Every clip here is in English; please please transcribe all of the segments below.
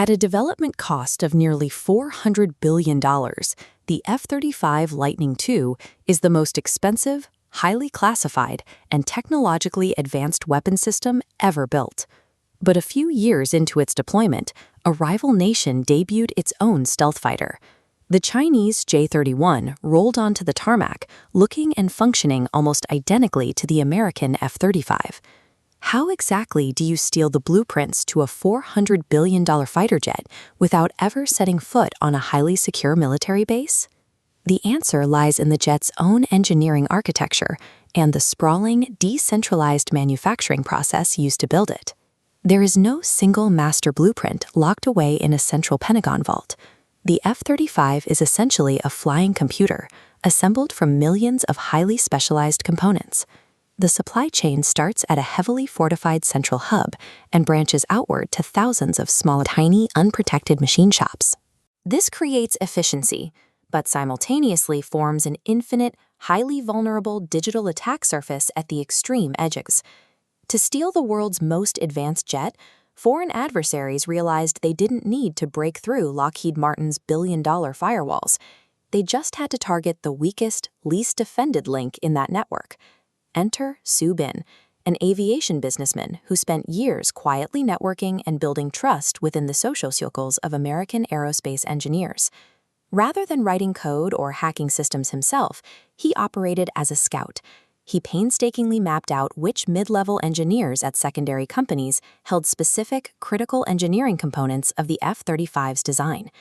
At a development cost of nearly $400 billion, the F-35 Lightning II is the most expensive, highly classified, and technologically advanced weapon system ever built. But a few years into its deployment, a rival nation debuted its own stealth fighter. The Chinese J-31 rolled onto the tarmac, looking and functioning almost identically to the American F-35. How exactly do you steal the blueprints to a $400 billion fighter jet without ever setting foot on a highly secure military base? The answer lies in the jet's own engineering architecture and the sprawling, decentralized manufacturing process used to build it. There is no single master blueprint locked away in a central Pentagon vault. The F-35 is essentially a flying computer, assembled from millions of highly specialized components. The supply chain starts at a heavily fortified central hub and branches outward to thousands of small, tiny, unprotected machine shops. This creates efficiency, but simultaneously forms an infinite, highly vulnerable digital attack surface at the extreme edges. To steal the world's most advanced jet, foreign adversaries realized they didn't need to break through Lockheed Martin's billion-dollar firewalls. They just had to target the weakest, least defended link in that network. Enter Su Bin, an aviation businessman who spent years quietly networking and building trust within the social circles of American aerospace engineers. Rather than writing code or hacking systems himself, he operated as a scout. He painstakingly mapped out which mid-level engineers at secondary companies held specific, critical engineering components of the F-35's design.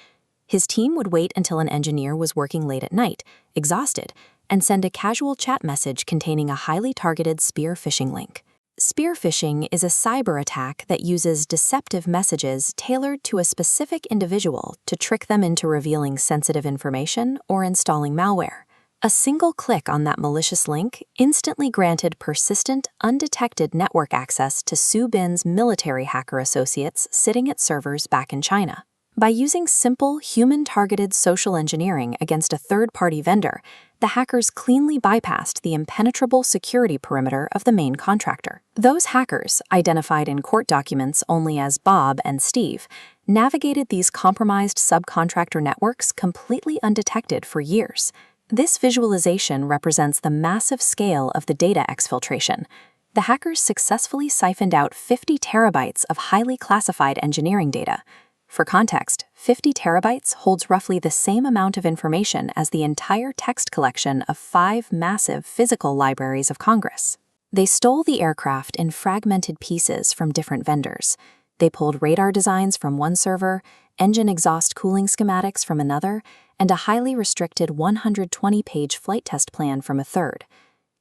His team would wait until an engineer was working late at night, exhausted, and send a casual chat message containing a highly targeted spear-phishing link. Spear-phishing is a cyber attack that uses deceptive messages tailored to a specific individual to trick them into revealing sensitive information or installing malware. A single click on that malicious link instantly granted persistent, undetected network access to Su Bin's military hacker associates sitting at servers back in China. By using simple, human-targeted social engineering against a third-party vendor, the hackers cleanly bypassed the impenetrable security perimeter of the main contractor. Those hackers, identified in court documents only as Bob and Steve, navigated these compromised subcontractor networks completely undetected for years. This visualization represents the massive scale of the data exfiltration. The hackers successfully siphoned out 50 terabytes of highly classified engineering data. For context, 50 terabytes holds roughly the same amount of information as the entire text collection of 5 massive physical libraries of Congress. They stole the aircraft in fragmented pieces from different vendors. They pulled radar designs from one server, engine exhaust cooling schematics from another, and a highly restricted 120-page flight test plan from a third.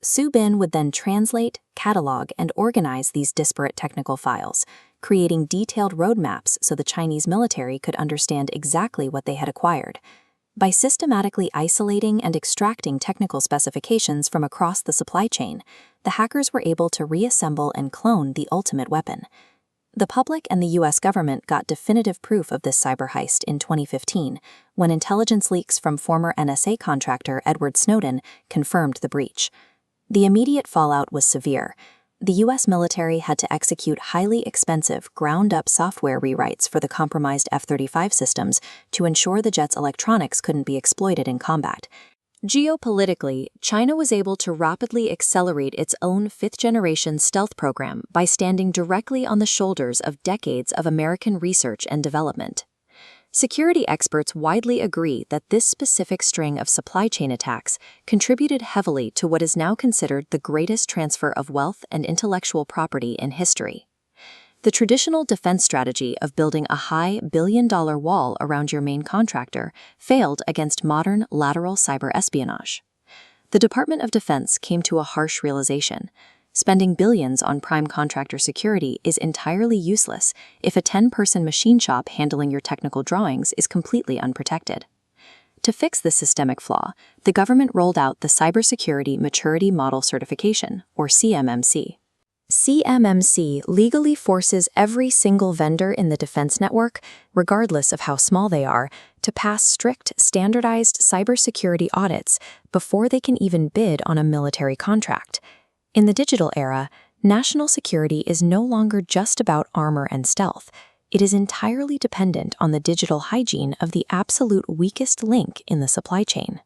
Su Bin would then translate, catalog, and organize these disparate technical files, creating detailed roadmaps so the Chinese military could understand exactly what they had acquired. By systematically isolating and extracting technical specifications from across the supply chain, the hackers were able to reassemble and clone the ultimate weapon. The public and the U.S. government got definitive proof of this cyber heist in 2015, when intelligence leaks from former NSA contractor Edward Snowden confirmed the breach. The immediate fallout was severe. The U.S. military had to execute highly expensive, ground-up software rewrites for the compromised F-35 systems to ensure the jet's electronics couldn't be exploited in combat. Geopolitically, China was able to rapidly accelerate its own fifth-generation stealth program by standing directly on the shoulders of decades of American research and development. Security experts widely agree that this specific string of supply chain attacks contributed heavily to what is now considered the greatest transfer of wealth and intellectual property in history. The traditional defense strategy of building a high billion-dollar wall around your main contractor failed against modern lateral cyber espionage. The Department of Defense came to a harsh realization. Spending billions on prime contractor security is entirely useless if a 10-person machine shop handling your technical drawings is completely unprotected. To fix this systemic flaw, the government rolled out the Cybersecurity Maturity Model Certification, or CMMC. CMMC legally forces every single vendor in the defense network, regardless of how small they are, to pass strict, standardized cybersecurity audits before they can even bid on a military contract. In the digital era, national security is no longer just about armor and stealth. It is entirely dependent on the digital hygiene of the absolute weakest link in the supply chain.